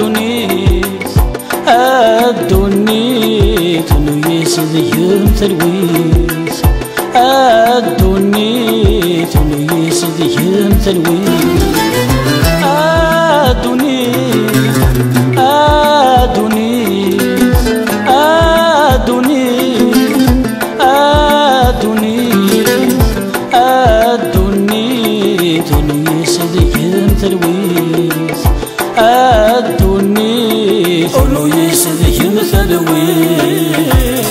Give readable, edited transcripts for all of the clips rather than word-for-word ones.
أدونيس أدونيس نويس ذيهم تلويس أدونيس نويس ذيهم تلويس أدونيس أدونيس أدونيس أدونيس أدونيس نويس ذيهم تلويس أدونيس نويس ذيهم تلويس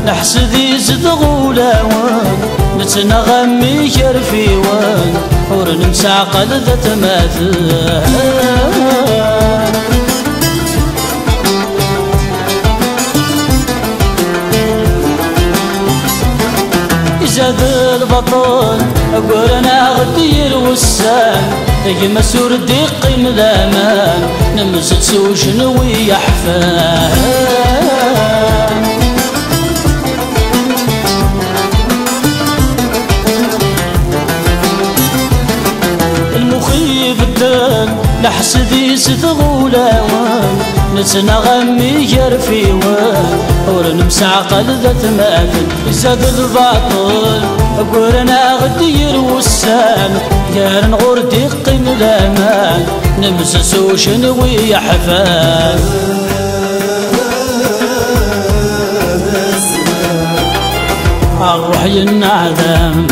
نحسدي زدغولاوان نتنغمي كرفيوان ور نمسعقل ذات ماثل زاد البطل أقول أنا غدي الوسان يما سور دقي ملامان نمزل سوشن ويا حفان نحسدي زدغولاوان نتنغمي كرفيوان ور نمسعقل ذات ماثل زاد الباطل أقول أنا غدي الوسام كان غور دقي ملامان نمسس وشنوي حفان الروح ينعدم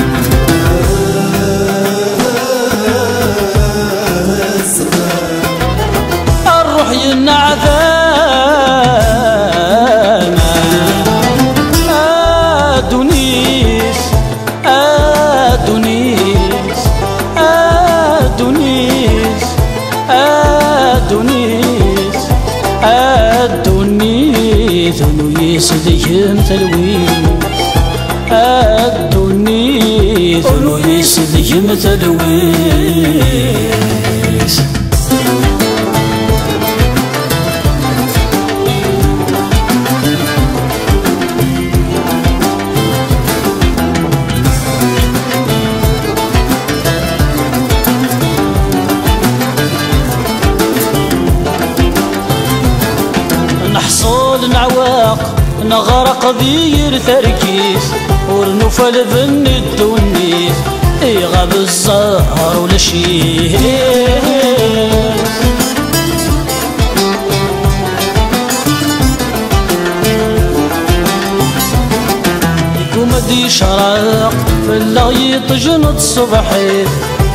النعذام أدونيس أدونيس أدونيس أدونيس أدونيس نويس ذيهم تلويس أدونيس نويس ذيهم تلويس نحصل نعواق نغرق ذير تركيز ورنفل ذن الدنيس يغاب الزهر ولا شيء يقوم دي شراق في اللغيط جنط صبحيت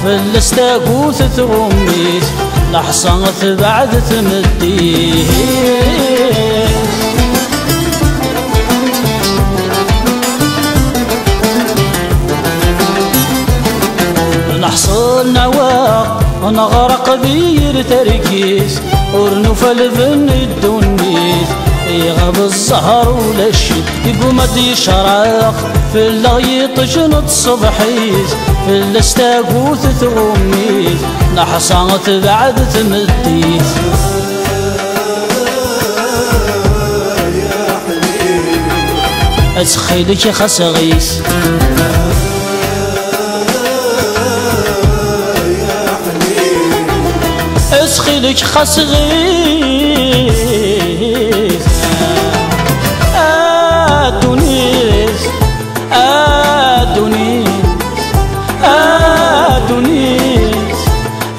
في الاستاقوث ثوميت لحصنت بعد تمديه نحصل نواق ونغرق بير تركيز ورنفل ذن الدنيس يغاب الزهر ولا الشد يقوم دي شراق في اللغيط جنط صبحيز في الاستاقوث ثوميز نحصنت بعد تمديس أتخيلك يا خسغيس أتخيلك خسغيس أدونيس أدونيس أدونيس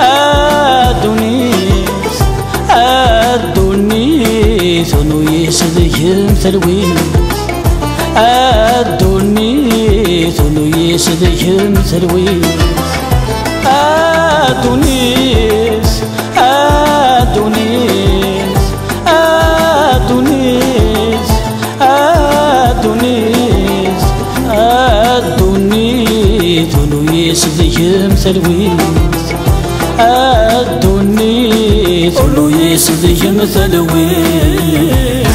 أدونيس أدونيس نويس ذيهم تلويس أدونيس نويس ذيهم تلويس أدونيس أدونيس أدونيس أدونيس أدونيس نويس ذيهم تلويس أدونيس نويس ذيهم تلويس